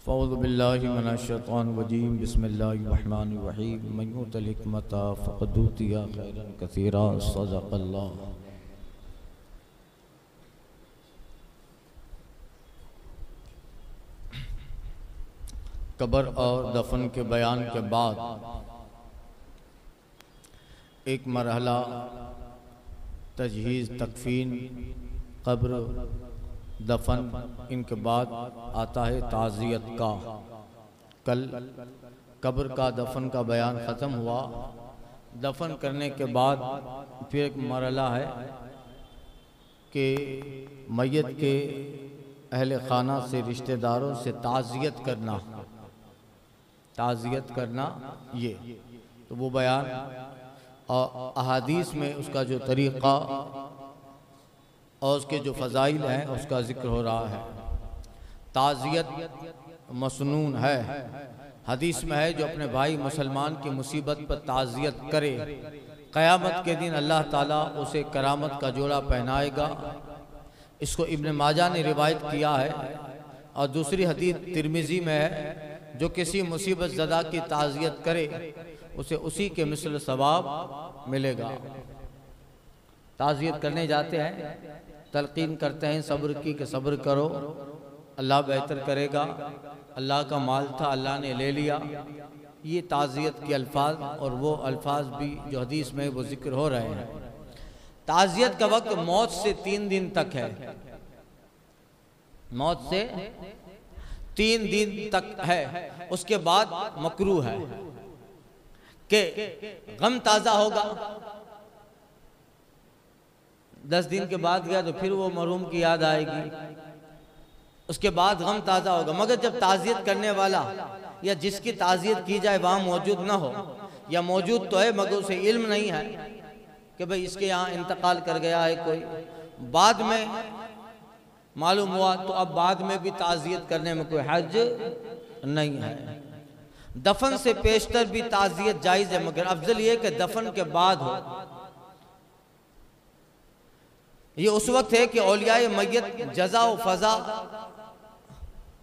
फ़ौज़ु बिल्लाहि मिनश्शैतानिर्रजीम बिस्मिल्लाहिर्रहमानिर्रहीम मन युतिल हिकमता फ़क़द ऊतिया खैरन कसीरा सदक़ल्लाह। कब्र और दफन के बयान के बाद एक मरहला तजहीज़, तकफीन, कब्र, दफन, इनके बाद आता है ताज़ियत का। कल कब्र का, दफन का बयान ख़त्म हुआ। दफन करने के बाद फिर एक मरहला है कि मैयत के अहले खाना से, रिश्तेदारों से ताज़ियत करना, ताज़ियत करना ये तो वो बयान और अहादीस में उसका जो तरीक़ा और उसके जो फ़ज़ाइल हैं उसका ज़िक्र हो रहा है। ताज़ियत मसनून है, हदीस में है जो अपने भाई मुसलमान की मुसीबत पर ताज़ियत करे, क़यामत के दिन अल्लाह ताला उसे करामत का जोड़ा पहनाएगा। इसको इब्न माजा ने रिवायत किया है। और दूसरी हदीस तिर्मिज़ी में है, जो किसी मुसीबत ज़दा की ताज़ियत करे उसे उसी के मिसल सवाब मिलेगा। ताज़ियत करने जाते हैं, तलक़ीन करते हैं सब्र की कि सब्र करो, अल्लाह बेहतर करेगा, अल्लाह का माल था अल्लाह ने ले लिया। ये ताज़ियत के अल्फाज और वो अल्फाज भी जो हदीस में वो ज़िक्र हो रहे हैं। ताज़ियत का वक्त मौत से 3 दिन तक है, मौत से 3 दिन तक है। उसके बाद मकरूह है कि गम ताज़ा होगा। 10 दिन के बाद गया तो फिर वो मरहूम की याद आएगी, उसके बाद गम ताज़ा होगा। मगर जब ताज़ियत करने वाला या जिसकी ताज़ियत की जाए वहाँ मौजूद ना हो, या मौजूद तो है मगर उसे इल्म नहीं है कि भाई इसके यहाँ इंतकाल कर गया है कोई, बाद में मालूम हुआ, तो अब बाद में भी ताज़ियत करने में कोई हर्ज नहीं है। दफन से पेशतर भी ताज़ियत जायज़ है, मगर अफजल ये कि दफन के बाद हो। ये उस वक्त है कि औलियाए मैयत जज़ा व फ़ज़ा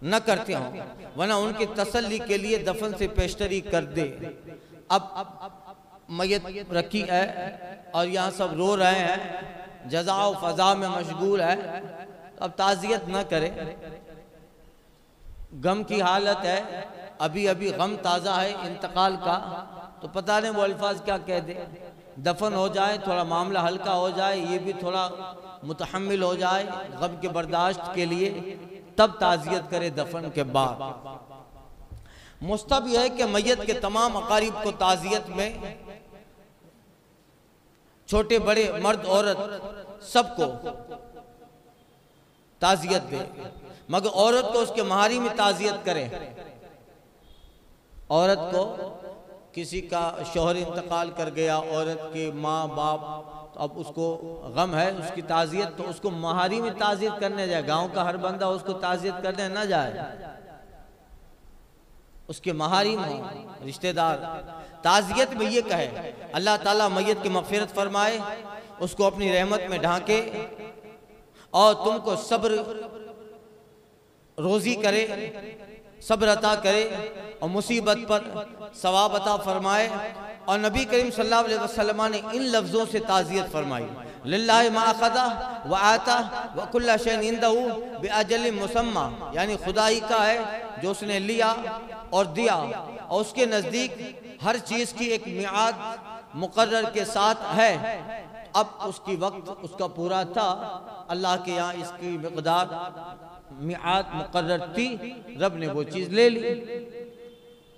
न करते हों, वरना उनकी तसल्ली के लिए दफन से पेशतरी कर दे। अब मैयत रखी है और यहाँ सब रो रहे हैं, जज़ा व फ़ज़ा में मशगूल है, अब ताज़ियत न करे। गम की हालत है, अभी अभी गम ताज़ा है इंतकाल का, तो पता नहीं वो अल्फाज क्या कह दे। दफन हो जाए, थोड़ा मामला हल्का हो जाए, ये भी थोड़ा मुतहम्मिल हो जाए गम के बर्दाश्त के लिए, तब ताज़ियत करे दफन के बाद। मुस्तहब है कि मैयत के तमाम अकारीब को ताज़ियत में, छोटे बड़े, मर्द औरत सबको ताज़ियत दे, मगर औरत को उसके महारी में ताज़ियत करे। औरत को किसी का शौहर इंतकाल कर गया, औरत के माँ बाप, तो अब उसको गम है उसकी ताज़ियत, तो उसको महारी में ताज़ियत करने जाए। गांव का हर बंदा उसको ताज़ियत करने ना जाए, उसके महारी में रिश्तेदार ताज़ियत में ये कहे अल्लाह ताला मैयत की मग़फ़िरत फरमाए, उसको अपनी रहमत में ढांके और तुमको सब्र रोज़ी करे, सब्र अता करे और मुसीबत पर सवाब अता फरमाए। और नबी करीम सल्लल्लाहु अलैहि वसल्लम ने इन लफ्ज़ों से ताज़ियत फरमाई, लिल्लाहि मा अख़ज़ा व आता व कुल्ला शैइन इंदहु बिअजलिन मुसम्मा, यानी खुदा ही का है जो उसने लिया और दिया, और उसके नज़दीक हर चीज़ की एक मियाद मुक़र्रर के साथ है। अब उसकी वक्त उसका पूरा था, अल्लाह के यहाँ इसकी मिक़दार मियाद मुक़र्रर थी, रब ने वो चीज़ ले ली।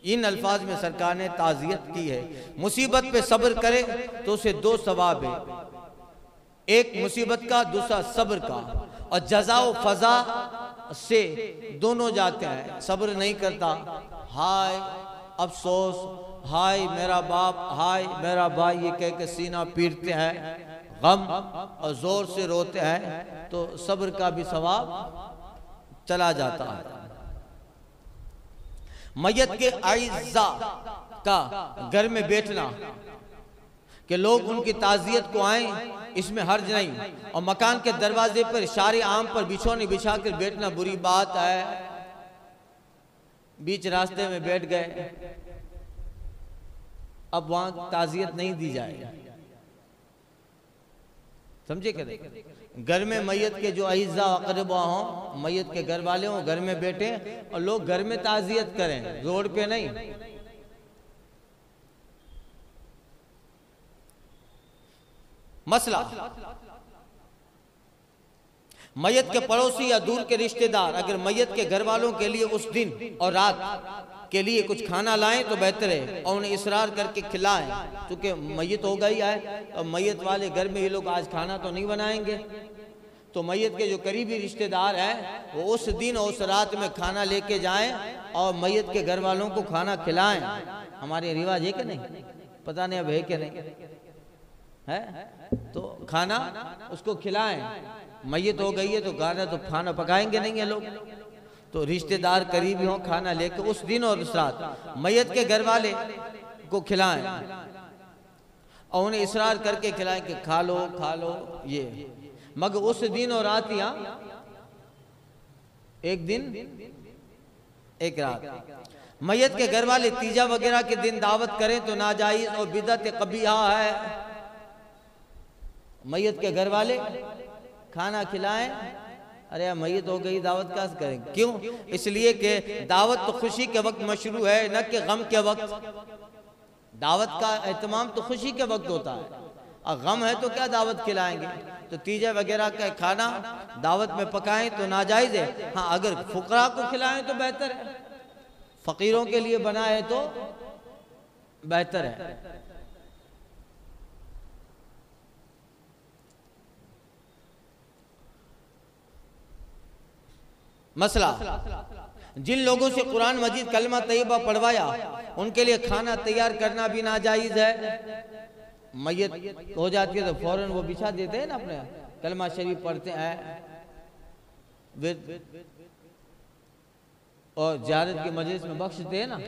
इन अल्फाज में सरकार ने ताज़ियत की है। मुसीबत पे सब्र करे तो उसे 2 सवाब है, एक मुसीबत का, दूसरा सब्र का। और जज़ा व फ़ज़ा से दोनों जाते हैं। सब्र नहीं करता, हाय अफसोस, हाय मेरा बाप, हाय मेरा भाई, ये कह के सीना पीटते हैं, गम और जोर से रोते हैं, तो सब्र का भी सवाब चला जाता है। मैयत के आइज़ा का घर में बैठना कि लोग उनकी ताज़ियत को आएं, इसमें हर्ज नहीं। और मकान के दरवाजे पर इशारे आम पर बिछौनी बिछा कर बैठना बुरी बात है। बीच रास्ते में बैठ गए, अब वहां ताजियत नहीं दी जाए, समझे क्या? घर में मैयत के जो अइज़ा अक़रबा हों, मैयत के घर वाले हों, घर में बैठे और लोग घर में ताजियत करें, रोड पे नहीं। मसला, मैयत के पड़ोसी या दूर के रिश्तेदार अगर मैयत के घर वालों के लिए उस दिन और रात के लिए कुछ खाना लाएं तो बेहतर है और उन्हें इसरार करके खिलाएं, क्योंकि मैयत हो गई है और मैयत वाले घर में ये लोग आज खाना तो नहीं बनाएंगे, तो मैयत के जो करीबी रिश्तेदार हैं वो उस दिन और उस रात में खाना लेके जाएं और मैयत के घर वालों को खाना खिलाएं। हमारे रिवाज है कि नहीं, पता नहीं अब है कि नहीं है, तो खाना उसको खिलाएं। मैयत हो गई है तो खाना पकाएंगे नहीं है लोग, तो रिश्तेदार करीबी हों खाना लेके उस दिन और उस रात मैयत के घर वाले को खिलाएं और उन्हें इसरार करके खिलाएं कि खा लो ये, मगर उस दिन और रात या एक दिन एक रात। मैयत के घर वाले तीजा वगैरह के दिन दावत करें तो नाजायज और बिदअत कबीहा है। मैयत के घर वाले खाना खिलाएं, अरे यार मैयत हो गई दावत क्या करेंगे, क्यों? इसलिए कि दावत तो खुशी के वक्त मशरू है, न कि गम के वक्त। दावत का एहतमाम तो खुशी के वक्त होता है, और गम है तो क्या दावत खिलाएंगे। तो तीजा वगैरह का खाना दावत में पकाएं तो नाजायज है। हाँ, अगर फुकरा को खिलाएं तो बेहतर है, फकीरों के लिए बनाए तो बेहतर है। मसला, जिन लोगों से कुरान मजीद कलमा तैयबा पढ़वाया उनके लिए खाना तैयार करना भी नाजायज है। मैयत हो जाती है तो फौरन वो बिछा देते हैं ना, अपने कलमा शरीफ पढ़ते हैं और ज़ियारत की मजलिस में बख्शते हैं ना,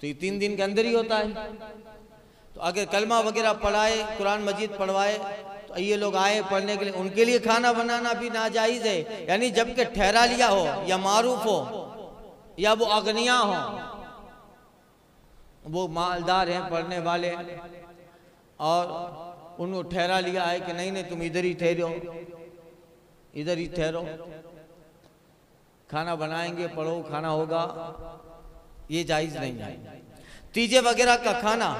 तो ये 3 दिन के अंदर ही होता है। तो अगर कलमा वगैरह पढ़ाए, कुरान मजीद पढ़वाए तो ये लोग आए पढ़ने के लिए, उनके लिए खाना बनाना भी नाजायज है। यानी जबकि ठहरा लिया हो या मारूफ हो या वो अगनिया हो, वो मालदार हैं पढ़ने वाले और उनको ठहरा लिया है कि नहीं तुम इधर ही ठहरो, इधर ही ठहरो, खाना बनाएंगे, पढ़ो, खाना होगा, ये जायज नहीं है। तीजे वगैरह का खाना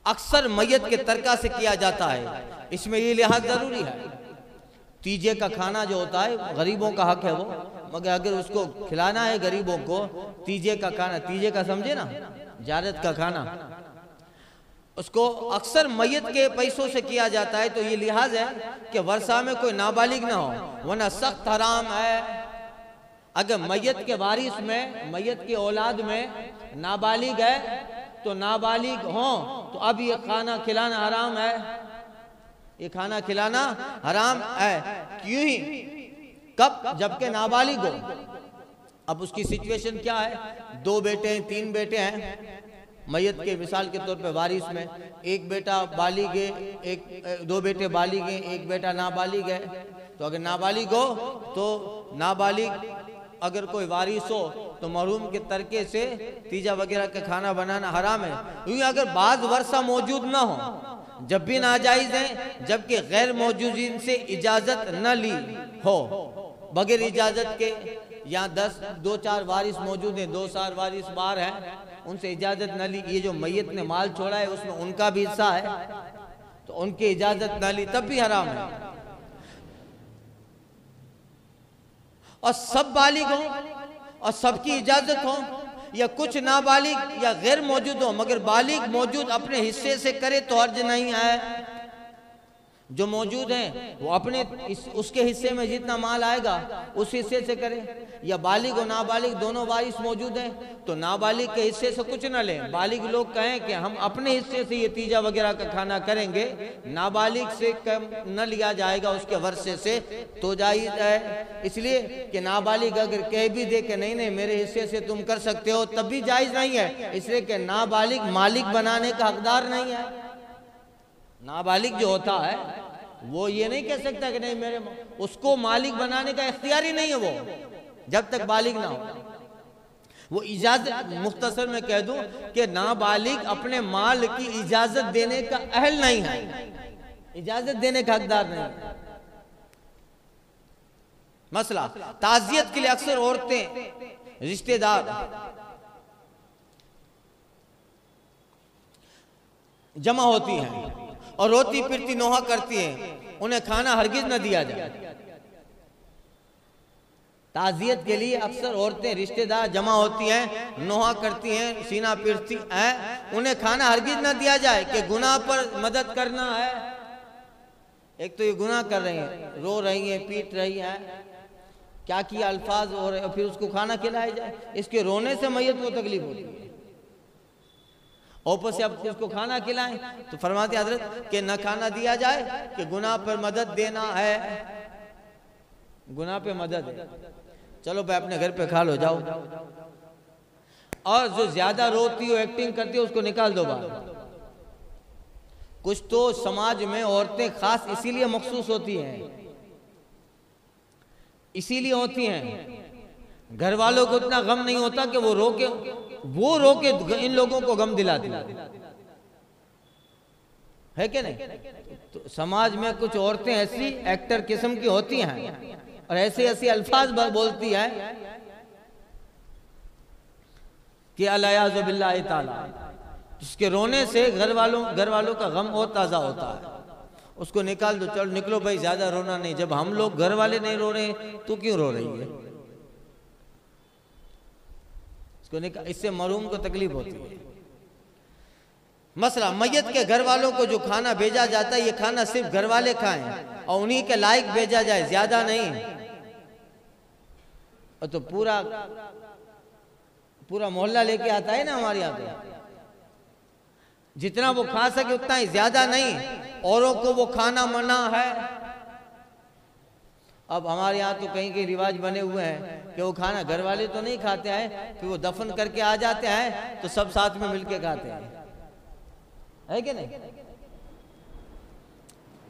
अक्सर मैयत के तरका से किया जाता है, इसमें ये लिहाज जरूरी है। तीजे का खाना जो होता है गरीबों का हक है वो, मगर अगर उसको खिलाना है गरीबों को, तीजे का खाना, तीजे का समझे ना, ज़ियारत का खाना, उसको अक्सर मैयत के पैसों से किया जाता है। तो ये लिहाज है कि वर्षा में कोई नाबालिग ना हो, वरना सख्त हराम है। अगर मैयत के वारिस में, मैयत की औलाद में नाबालिग है तो नाबालिग हो तो अब ये खाना खिलाना हराम है, ये खाना खिलाना हराम है। क्यों ही? कब? जबकि नाबालिग हो। अब उसकी सिचुएशन क्या है, 2 बेटे हैं, 3 बेटे हैं मैयत के, मिसाल के तौर पे वारिस में एक बेटा बालिग है, 2 बेटे बालिग हैं, 1 बेटा नाबालिग है। तो अगर नाबालिग हो तो नाबालिग अगर कोई वारिस हो तो मरहूम के तरके से तीजा वगैरह का खाना बनाना हराम है। क्योंकि अगर बाज वर्षा मौजूद ना हो जब भी नाजायज है, जबकि गैर मौजूदीन से इजाजत न ली हो, बगैर इजाजत के, यहाँ 2-4 वारिस मौजूद हैं, 2-4 वारिस बाहर हैं, उनसे इजाजत न ली, ये जो मैयत ने माल छोड़ा है उसमें उनका भी हिस्सा है, तो उनकी इजाजत न ली तब भी हराम है। और सब बालिग हो और सबकी इजाजत हो, या कुछ नाबालिग या गैर मौजूद हो मगर बालिग मौजूद अपने हिस्से से करे तो हर्ज नहीं है। जो मौजूद हैं वो अपने उसके हिस्से में जितना माल आएगा उस हिस्से से करे, या बालिग और नाबालिग दोनों वारिस मौजूद हैं तो नाबालिग के हिस्से से कुछ ना लें। बालिग लोग कहें कि हम अपने हिस्से से ये तीजा वगैरह का खाना करेंगे, नाबालिग से कम न लिया जाएगा उसके वर्षे से, तो जायज है। इसलिए कि नाबालिग अगर कह भी दे कि नहीं मेरे हिस्से से तुम कर सकते हो, तब भी जायज नहीं है, इसलिए कि नाबालिग मालिक बनाने का हकदार नहीं है। नाबालिग जो होता है वो ये नहीं कह सकता कि नहीं मेरे, उसको मालिक बनाने का इख्तियार ही नहीं है वो, जब तक बालिग ना हो। वो इजाजत, मुख्तसर में कह दूं कि नाबालिग अपने माल की इजाजत देने का अहल नहीं है, इजाजत देने का हकदार नहीं है। मसला ताजियत के लिए अक्सर औरतें, रिश्तेदार जमा होती हैं और रोती फिरती नोहा करती हैं, उन्हें खाना हरगिज न दिया जाए। ताजियत के लिए अक्सर औरतें, रिश्तेदार जमा होती हैं, नोहा करती हैं, सीना पीटती हैं, उन्हें खाना हरगिज न दिया जाए कि गुनाह पर मदद करना है। एक तो ये गुनाह कर रही हैं, रो रही हैं, पीट रही हैं, क्या किया अल्फाज हो रहे, और फिर उसको खाना खिलाया जाए। इसके रोने से मैयत को तकलीफ होती है, ऊपर से अब उसको खाना खिलाएं। तो फरमाते हजरत कि न खाना दिया जाए कि गुनाह पर मदद देना है, गुनाह पे मदद है, चलो भाई अपने घर पे खा लो जाओ। और जो ज्यादा रोती हो, एक्टिंग करती हो, उसको निकाल दो बाहर। कुछ तो समाज में औरतें खास इसीलिए मखसूस होती हैं, इसीलिए होती हैं, घर वालों को इतना गम नहीं होता कि वो रो के इन लोगों को गम दिलाती है कि नहीं। तो समाज में कुछ औरतें ऐसी एक्टर किस्म की होती हैं और ऐसे ऐसे अल्फाज बोलती है कि अलियाज़ु बिल्लाहि ताला, जिसके रोने से घर वालों का गम और ताज़ा होता है। उसको निकाल दो, चलो निकलो भाई, ज्यादा रोना नहीं। जब हम लोग घर वाले नहीं रो रहे तो क्यों रो रही है? इसको निकाल, इससे मरूम को तकलीफ होती है। मसला मैयत के घर वालों को जो खाना भेजा जाता है, ये खाना सिर्फ घर वाले खाएं और उन्हीं के लायक भेजा जाए, ज्यादा नहीं। और तो पूरा मोहल्ला लेके आता है ना हमारे यहाँ तो, जितना वो खा सके उतना ही, ज्यादा नहीं। औरों को वो खाना मना है। अब हमारे यहाँ तो कहीं के रिवाज बने हुए हैं कि वो खाना घर वाले तो नहीं खाते हैं, फिर वो दफन करके आ जाते हैं तो सब साथ में मिलके खाते हैं, है कि नहीं?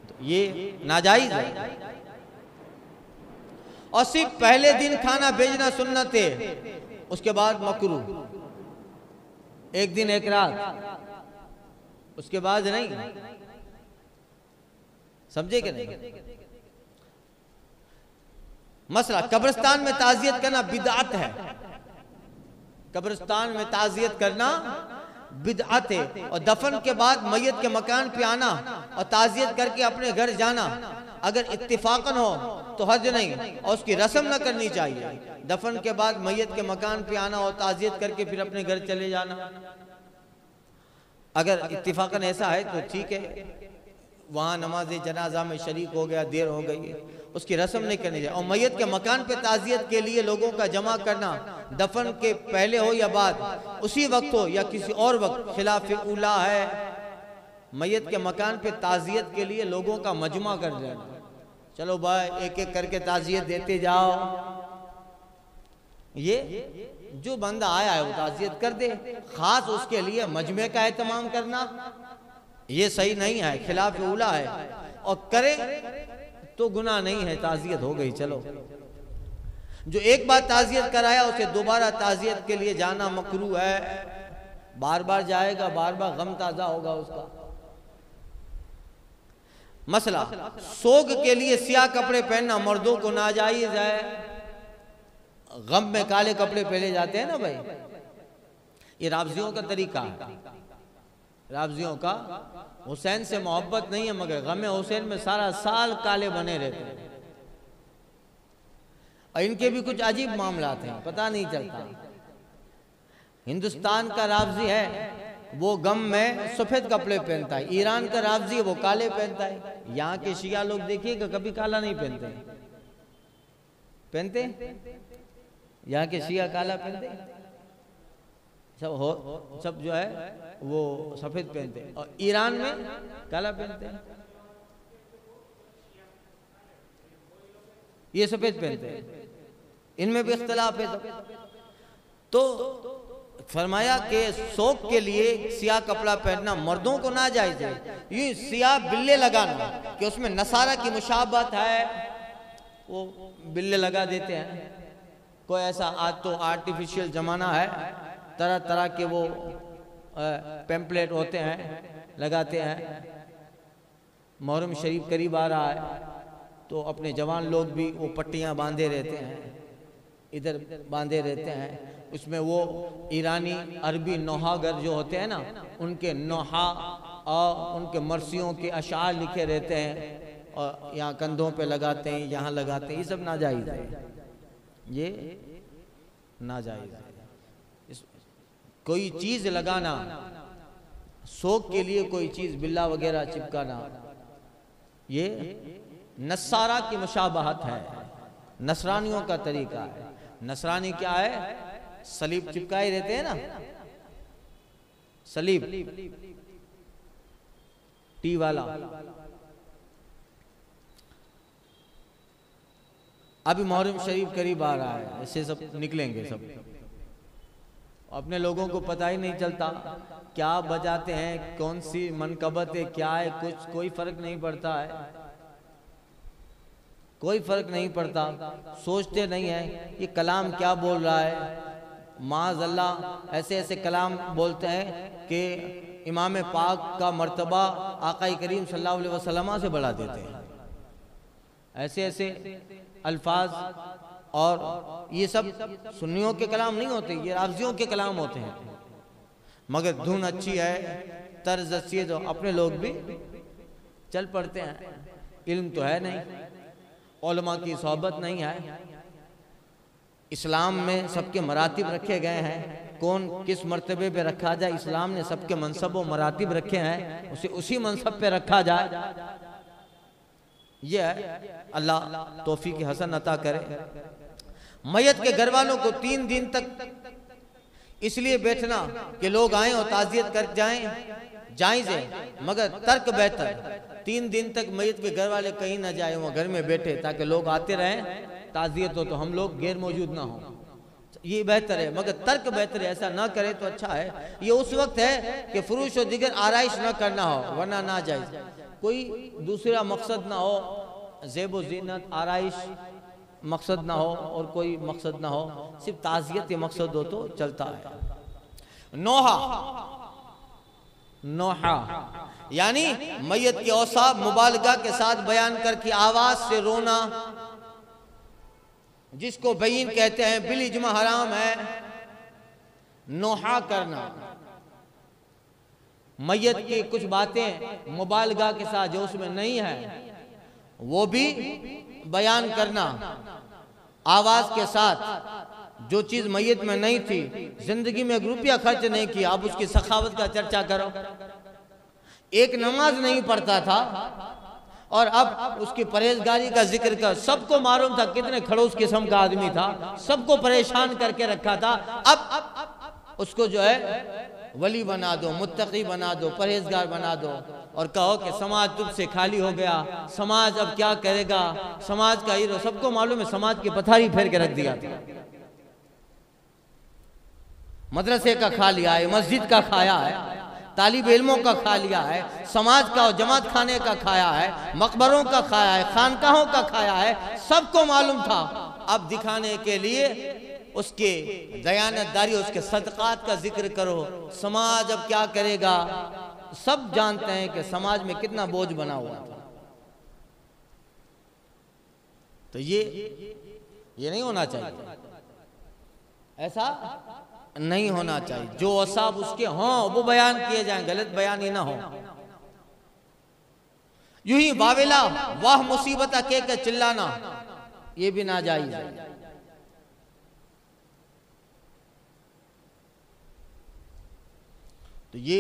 तो ये नाजायज है। और सिर्फ पहले दिन खाना भेजना सुन्नत है, उसके बाद मकरूह। एक दिन एक रात, उसके बाद नहीं। समझे कि नहीं? मसला कब्रिस्तान में ताजियत करना बिदअत है। कब्रिस्तान में ताजियत करना बिदअत है। और दफन के बाद मैयत के मकान पे आना और ताजियत करके अपने घर जाना अगर इत्तिफाकन हो तो हर्ज नहीं, और उसकी रस्म न करनी चाहिए। दफन के बाद मैयत के मकान पे आना और ताजियत करके फिर अपने घर चले जाना, अगर इत्तिफाकन ऐसा है तो ठीक है, वहाँ नमाज जनाजा में शरीक हो गया, देर हो गई, उसकी रस्म नहीं करनी चाहिए। और मैयत के मकान पे ताजियत के लिए लोगों का जमा करना, दफन के पहले हो या बाद, उसी वक्त हो या किसी और वक्त, खिलाफ उला है। मैयत के मकान पे ताजियत के लिए लोगों का मजमा कर लेना, चलो भाई एक एक करके ताजियत देते जाओ। ये जो बंदा आया है वो ताजियत कर दे, खास उसके लिए मजमे का एहतमाम करना ये सही नहीं है, खिलाफ उला है। और करे तो गुनाह नहीं है, ताजियत हो गई। चलो, जो एक बार ताजियत कराया उसे दोबारा ताजियत के लिए जाना मकरूह है। बार बार जाएगा, बार बार गम ताजा होगा उसका। मसला सोग के लिए सियाह कपड़े पहनना मर्दों को नाजायज है। गम में काले कपड़े पहने जाते हैं ना भाई, ये राबजियों का तरीका है। राबजियों का हुसैन से मोहब्बत नहीं है, मगर गम हुसैन में सारा साल काले बने रहते हैं। और इनके भी कुछ अजीब मामलात हैं, पता नहीं चलता। हिंदुस्तान का राबजी है वो गम में सफेद कपड़े पहनता है, ईरान का राबजी वो काले पहनता है। यहाँ के शिया लोग देखिएगा कभी काला नहीं पहनते, पहनते यहाँ के शिया काला पहनते, सब जो है वो सफेद पहनते हैं। और ईरान में काला पहनते हैं, ये सफेद पहनते हैं। इनमें भी इख्तलाफ है। तो फरमाया कि शौक के लिए सियाह कपड़ा पहनना मर्दों को ना जायज है। ये सियाह बिल्ले लगाना कि उसमें नसारा की मुशाबत है, वो बिल्ले लगा देते हैं, कोई ऐसा, आज तो आर्टिफिशियल ज़माना है, तरह तरह के वो पैम्पलेट होते हैं, लगाते हैं। मुहर्रम शरीफ करीब आ रहा है तो अपने जवान लोग भी वो पट्टियाँ बांधे रहते हैं, इधर बांधे रहते हैं। उसमें वो ईरानी अरबी नौहागर जो होते हैं ना, उनके नौहा और उनके मरसियों के अशार लिखे रहते हैं और यहाँ कंधों पे लगाते हैं, यहाँ लगाते हैं। ये सब नाजायज़ है, ये नाजायज़ है। कोई चीज़ लगाना, शौक के लिए कोई चीज़ बिल्ला वगैरह चिपकाना, ये नसारा की मुशाबहत है, नसरानियों का तरीका है। नसरानी क्या है? सलीब चिपकाए रहते हैं ना, सलीब टी वाला। अभी मुहर्रम शरीफ करीब आ रहा है, ऐसे सब निकलेंगे सब। अपने लोगों को पता ही नहीं चलता क्या बजाते हैं, कौन सी मनकबत है, क्या है, कुछ कोई फर्क नहीं पड़ता है, कोई फर्क नहीं पड़ता। सोचते नहीं है ये कलाम क्या बोल रहा है। माज़अल्लाह ऐसे ऐसे कलाम बोलते हैं कि इमाम पाक का मर्तबा आका करीम सल्लल्लाहु अलैहि वसल्लम से बढ़ा देते हैं। ऐसे ऐसे अल्फाज, और ये सब सुन्नियों के कलाम नहीं होते, ये राफ़ज़ियों के कलाम होते हैं। मगर धुन अच्छी है, तर्ज अच्छी है, तो अपने लोग भी चल पड़ते हैं। इल्म तो है नहीं, उलमा की सोहबत नहीं है। इस्लाम में सबके मरातिब रखे गए हैं, कौन किस मर्तबे पे रखा जाए। इस्लाम ने सबके मनसब व मरातिब रखे हैं, उसे उसी मनसब पे रखा जाए। यह है, अल्लाह तौफीक हसन अता करे। मैयत के घर वालों को 3 दिन तक इसलिए बैठना कि लोग आए और ताज़ियत कर जाएं, जायज़ है, मगर तर्क बेहतर। 3 दिन तक मैयत के घर वाले कहीं ना जाए, वो घर में बैठे ताकि लोग आते रहें, ताज़ियत हो तो हम लोग गैर मौजूद ना हो, ये बेहतर है। मगर तर्क बेहतर है, ऐसा ना करे तो अच्छा है। ये उस वक्त है कि फुरूश और दिगर आराइश ना करना हो, वरना ना जाए। कोई दूसरा मकसद ना हो, ज़ेब ज़ीनत आराइश मकसद ना हो और कोई मकसद ना हो, सिर्फ ताज़ियत के मकसद हो तो चलता है। नोहा, नोहा यानी मैयत के औसाफ मुबालगा के साथ बयान करके आवाज से रोना, जिसको बयीन कहते हैं, बिल इजमा हराम है। नोहा करना, मैयत की कुछ बातें मुबालगा के साथ जो उसमें नहीं है वो भी बयान करना, आवाज के साथ। जो चीज मैयत में नहीं थी, जिंदगी में 1 रुपया खर्च नहीं किया, अब उसकी सखावत का चर्चा करो। एक नमाज नहीं पढ़ता था और अब उसकी परहेजगारी का जिक्र कर। सबको मालूम था कितने खड़ूस किस्म का आदमी था, सबको परेशान करके रखा था। अब उसको जो है वली बना दो, मुत्तकी बना दो, परहेजगार बना दो और कहो कि समाज तुझसे खाली हो गया, समाज अब क्या करेगा, समाज का हीरो। सबको मालूम है समाज की पथारी फेर के रख दिया था। मदरसे का खा लिया है, मस्जिद का खाया है, तालिब इल्मों का खा लिया है, समाज का और जमात खाने का खाया है, मकबरों का खाया है, खानकाहों का खाया है। सबको मालूम था। अब दिखाने के लिए उसके दयानतदारी, उसके सदकात का जिक्र करो। समाज अब क्या करेगा। सब जानते हैं कि समाज में कितना बोझ बना हुआ था। तो ये नहीं होना चाहिए, ऐसा नहीं होना चाहिए। जो औसाफ उसके हों वो बयान किए जाएं, गलत बयान ही ना हो। यूं ही वावेला वाह मुसीबत के चिल्लाना, ये भी नाजायज है। तो ये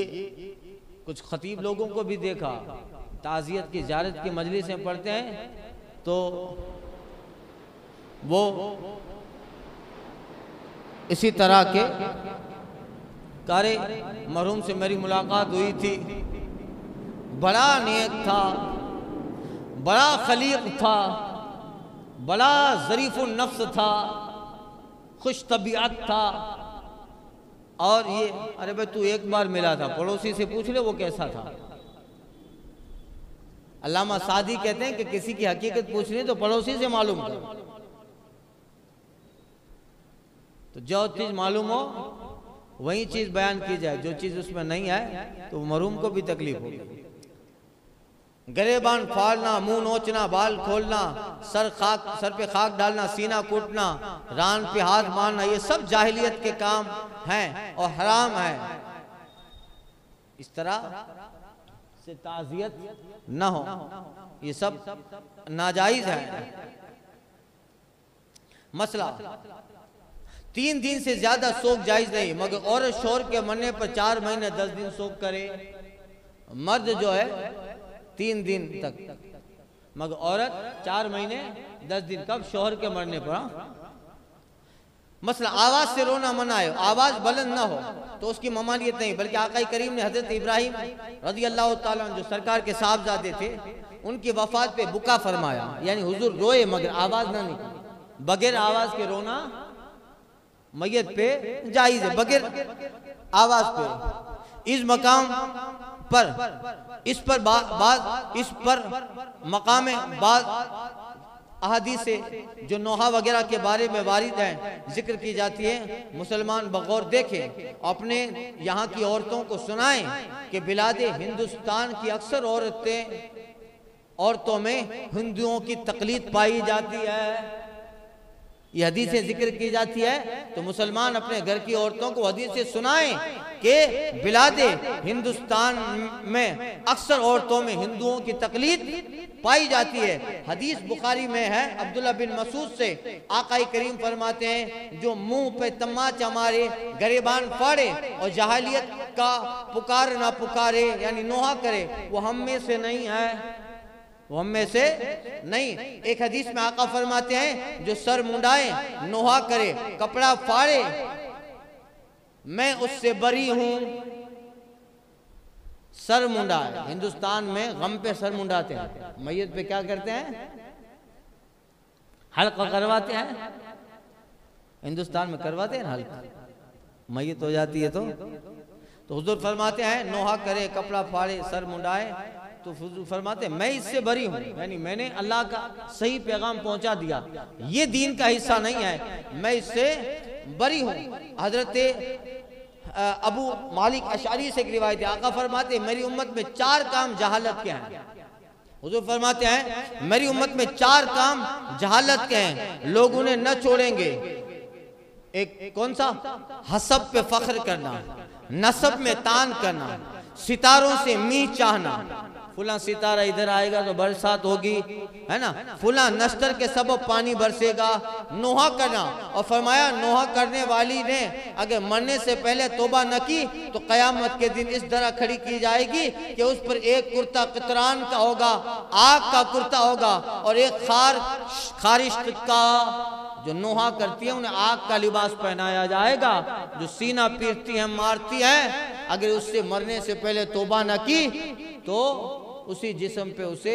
कुछ खतीब लोगों को भी देखा, ताज़ियत की ज़ियारत की मजलिसें पढ़ते हैं तो वो इसी तरह के कारे मरहूम से मेरी मुलाकात हुई थी। बड़ा नेक था, बड़ा खलीक था, बड़ा ज़रीफ़ुन नफ्स था, खुश तबीयत था। और ये अरे भाई तू एक बार मिला था, पड़ोसी से पूछ ले वो कैसा था। अल्लामा सादी कहते हैं कि किसी की हकीकत पूछनी तो पड़ोसी से मालूम कर। तो जो चीज मालूम हो वही चीज बयान की जाए, जो चीज उसमें नहीं है तो मरूम को भी तकलीफ होगी। गरेबान फाड़ना, मुंह नोचना, बाल खोलना, सर पे खाक डालना, सीना कूटना, रान पे हाथ मारना, ये सब जाहिलियत के काम हैं और हराम है। इस तरह से ताज़ियत न हो, ये सब नाजायज है। मसला 3 दिन से ज्यादा शोक जायज नहीं, मगर औरत शोहर के मरने पर 4 महीने 10 दिन शोक करे। मर्द जो है 3 दिन तक, मगर औरत 4 महीने 10 दिन। कब? शोहर के मरने पर। मसला आवाज से रोना मना है, आवाज बुलंद ना हो तो उसकी ममानियत नहीं, बल्कि आका करीम ने हजरत इब्राहिम रज़ी अल्लाह ताला अन्हु जो सरकार के साहबजादे थे, उनकी वफात पे बुका फरमाया, यानी हुजूर रोए मगर आवाज ना निकली। बगैर आवाज के रोना मैयत पे जायज है, बगैर आवाज पे। इस मकाम पर इस पर मकाम बाद अहादीस से जो नोहा वगैरह के बारे में वारिद हैं जिक्र की जाती है। मुसलमान बगौर देखें, अपने यहाँ की औरतों को सुनाएं कि बिलादे हिंदुस्तान की अक्सर औरतों में हिंदुओं की तकलीद पाई जाती है। ये हदीस से जिक्र की जाती है तो मुसलमान अपने घर की औरतों को हदीस से सुनाएं कि बिलादे हिंदुस्तान में अक्सर औरतों में हिंदुओं की तकलीद पाई जाती है। हदीस बुखारी में है, अब्दुल्ला बिन मसूद से आका करीम फरमाते हैं, जो मुंह पे तमाचा मारे, गरेबान फाड़े और जहालियत का पुकार ना पुकारे, यानी नोहा करे, वो हम में से नहीं है, वो हम में से नहीं। एक हदीस में आका फरमाते हैं, जो सर मुंडाए, नोहा करे, कपड़ा फाड़े, मैं उससे बरी हूं। सर मुंडाए, हिंदुस्तान में गम पे सर मुंडाते हैं, मैयत पे क्या करते हैं? हल्का करवाते हैं। हिंदुस्तान में करवाते हैं हल्का, मैयत हो जाती है तो हुजूर फरमाते हैं, नोहा करे, कपड़ा फाड़े, सर मुंडाए, तो फरमाते मैं इससे बरी हूँ, यानी मैंने अल्लाह का सही पैगाम पहुंचा दिया, ये दीन का हिस्सा नहीं है, मैं इससे बरी हूँ। हजरत अबू मालिक अशअरी से एक रिवायत है, आका फरमाते मेरी उम्मत में 4 काम जहालत के हैं। हुजूर फरमाते हैं मेरी उम्मत में 4 काम जहालत के हैं, लोग उन्हें न छोड़ेंगे। एक कौन सा? हसब पे फख्र करना, नसब में तान करना, सितारों से मीह चाहना, फुला सितारा इधर आएगा तो बरसात होगी, है ना, फुला नस्तर के सबब पानी बरसेगा, नोहा करना। और फरमाया नोहा करने वाली ने अगर मरने से पहले तौबा न की तो कयामत के दिन इस तरह खड़ी की जाएगी कि उस पर एक कुर्ता कितरान का होगा, आग का कुर्ता होगा, और एक खारिश का, जो नोहा करती है उन्हें आग का लिबास पहनाया जाएगा। जो सीना पीटती है, मारती है, अगर उससे मरने से पहले तौबा न की तो उसी जिस्म पे उसे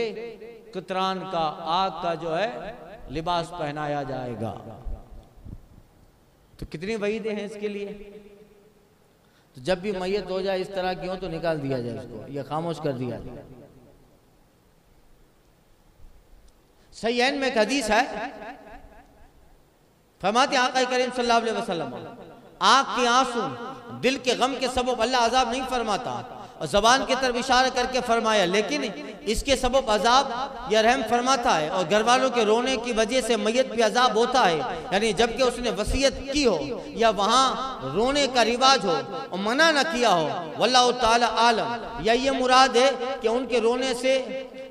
कितरान का, आग का जो है लिबास पहनाया जाएगा। तो कितनी वईदें हैं इसके लिए। तो जब भी मैयत हो जाए इस तरह की हो तो निकाल दिया जाए उसको, या खामोश कर दिया जाए। सहीहैन में एक हदीस है, फरमाते आका करीम सल्लल्लाहु अलैहि वसल्लम, आँख के आंसू दिल के गम के सबब अल्लाह अजाब नहीं फरमाता, और जबान की तरफ इशारा करके फरमाया, लेकिन इसके सबब अजाब या रहम फरमाता है, और घर वालों के रोने की वजह से मैयत पे अजाब होता है, यानी जबकि उसने वसीयत की हो या वहाँ रोने का रिवाज हो और मना न किया हो, वल्लाहु ताला आलम। या ये मुराद है कि उनके रोने से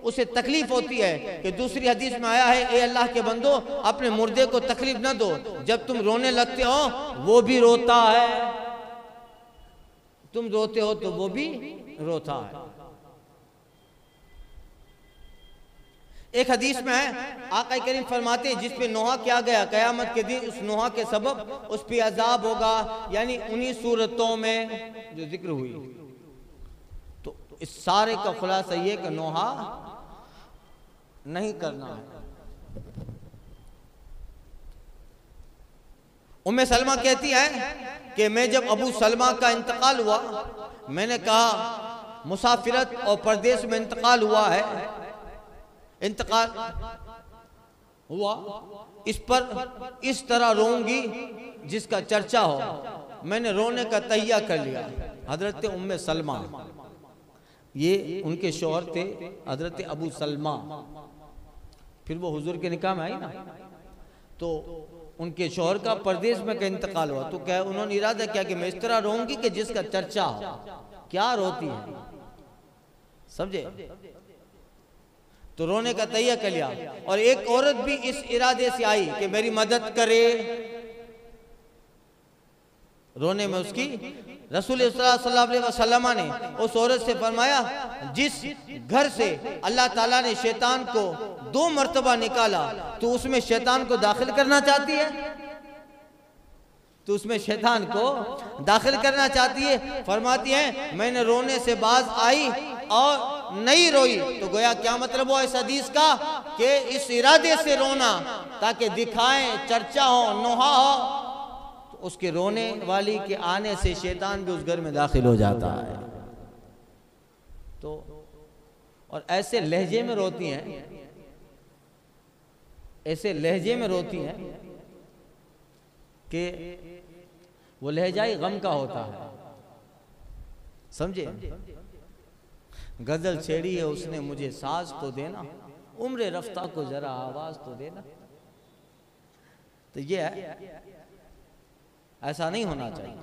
उसे तकलीफ होती है, कि दूसरी हदीस में आया है, ए अल्लाह के बंदो अपने मुर्दे को तकलीफ न दो, जब तुम रोने लगते हो वो भी रोता है, तुम रोते हो तो वो भी रोता है। एक हदीस में है, आका करीम फरमाते हैं, जिस पे नोहा किया गया कयामत के दिन उस नोहा के सबब उस पे अजाब होगा, यानी उन्हीं सूरतों में जो जिक्र हुई। तो इस सारे का खुलासा ये कि नोहा नहीं करना है। उम्मे सलमा कहती है कि मैं जब अबू सलमा का इंतकाल हुआ, मैंने कहा मुसाफिरत और परदेश में इंतकाल हुआ है, इंतकाल हुआ, इस पर इस तरह रोऊंगी जिसका चर्चा हो, मैंने रोने का तैया कर लिया। हजरत उम्मे सलमा, ये उनके शौहर थे हजरत अबू सलमा। फिर वो हुजूर के निकाह में आई ना, तो उनके शौहर का परदेश में का इंतकाल हुआ। तो क्या उन्होंने इरादा किया कि मैं इस तरह रोऊंगी कि जिसका चर्चा हो। क्या रोती है, समझे? तो रोने का तैयार कर लिया। और एक औरत भी इस इरादे से आई कि मेरी मदद करे रोने में उसकी। रसूल सल्लल्लाहु अलैहि वसल्लम ने उस औरत से फरमाया, जिस घर से अल्लाह ताला ने शैतान को 2 मर्तबा निकाला, तो उसमें शैतान को दाखिल करना चाहती है? तो उसमें शैतान को दाखिल करना चाहती है। फरमाती है मैंने रोने से बाज आई और नहीं रोई। तो गोया क्या मतलब हुआ इस हदीस का कि इस इरादे से रोना ताकि दिखाएं, चर्चा हो, नोहा हो। तो उसके रोने वाली के आने से शैतान भी उस घर में दाखिल हो जाता है। तो और ऐसे लहजे में रोती हैं, ऐसे लहजे में रोती हैं कि वो लहजा ही गम का होता है, समझे? गजल छेड़ी है उसने मुझे साज तो देना, उम्र रफ्ता को जरा आवाज तो देना। तो ये है, ऐसा नहीं होना चाहिए।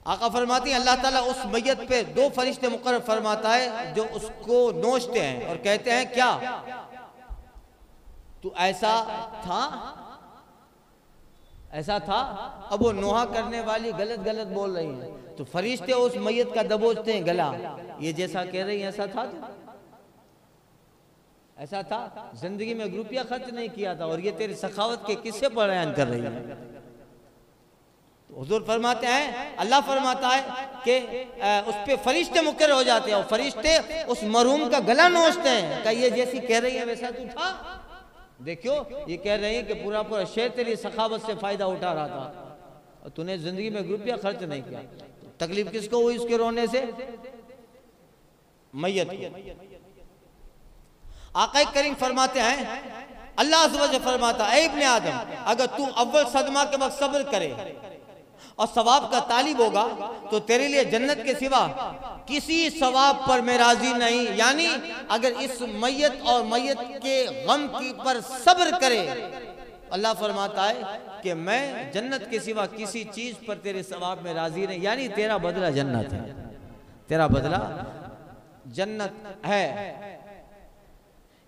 आका फरमाती हैं अल्लाह ताला उस मैयत पे 2 फरिश्ते मुकर्रर फरमाता है जो उसको नोचते हैं और कहते हैं क्या तू ऐसा था, ऐसा था। अब वो नोहा करने वाली गलत गलत बोल रही है, तो फरिश्ते उस मैयत का दबोचते हैं गला, ये जैसा कह रही है ऐसा था, तो ऐसा था, जिंदगी में रुपया खर्च नहीं किया था और ये तेरी सखावत के किस्से पर बयान कर रही है। तो हुजूर फरमाते हैं, अल्लाह फरमाता है कि उस पे फरिश्ते मुकर्रर हो जाते हैं और फरिश्ते उस मरहूम का गला नोचते हैं कि ये जैसी कह रही है वैसा तू था। देखियो ये कह रही है कि पूरा पूरा शहर तेरी सखावत से फायदा उठा रहा था और तूने जिंदगी में रुपया खर्च नहीं किया। तकलीफ किसको हुई उसके रोने से? मैयत को। आका करीम फरमाते हैं, अल्लाह अज़्ज़ व जल फरमाता है, इब्ने आदम अगर तू अव्वल सदमा के वक्त सब्र करे और सवाब का तालिब होगा तो तेरे लिए जन्नत के सिवा किसी सवाब पर मैं राजी नहीं। यानी अगर इस मैयत और मैयत के गम की पर सब्र करे, अल्लाह फरमाता है कि मैं जन्नत के सिवा किसी चीज पर तेरे सवाब में राजी नहीं। यानी तेरा बदला जन्नत है, तेरा बदला जन्नत है।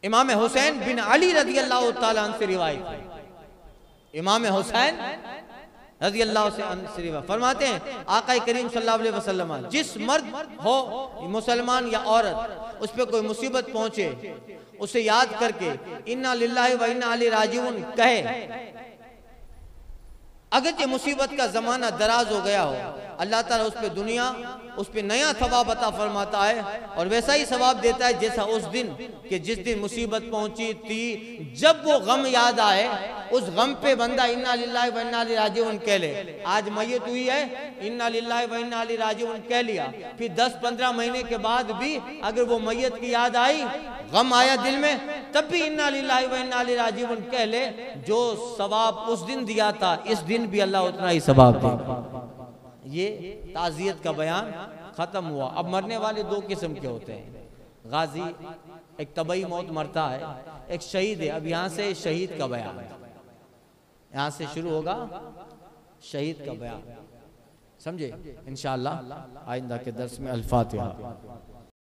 इमाम हुसैन बिन अली रज़ी अल्लाह ताला अन्हु से रिवायत है, इमाम हुसैन रज़ी अल्लाह से रिवायत फरमाते हैं आका करीम सल्लल्लाहु अलैहि वसल्लम, जिस मर्द हो मुसलमान या औरत उस पर कोई मुसीबत पहुंचे उसे याद करके इन्ना लिल्लाहि व इन्ना इलैहि राजिऊन कहे, अगर मुसीबत का जमाना दराज हो गया हो, अल्लाह ताला उस पे दुनिया उस पे नया सवाब अता फरमाता है और वैसा ही सवाब देता है जैसा उस दिन कि जिस दिन मुसीबत पहुंची थी। जब वो गम याद आए उस गम पे बंदा इन्ना लिल्लाहि व इन्ना इलैहि राजिऊन कह ले। आज मैयत हुई है, इन्ना लिल्लाहि व इन्ना इलैहि राजिऊन कह लिया, फिर 10-15 महीने के बाद भी अगर वो मैयत की याद आई, गम आया दिल में, तब भी इन्ना लिल्लाहि व इन्ना इलैहि राजिऊन कह ले। जो सवाब उस दिन दिया था इस दिन भी अल्लाह उतना ही सवाब देगा। ये ताज़ियत का बयान खत्म हुआ। अब मरने वाले 2 किस्म के होते हैं, गाजी एक तबई मौत मरता है, एक शहीद है। अब यहाँ से शहीद का बयान, यहाँ से शुरू होगा शहीद का बयान, समझे? इंशाअल्लाह आइंदा के दर्स में अल फातिहा।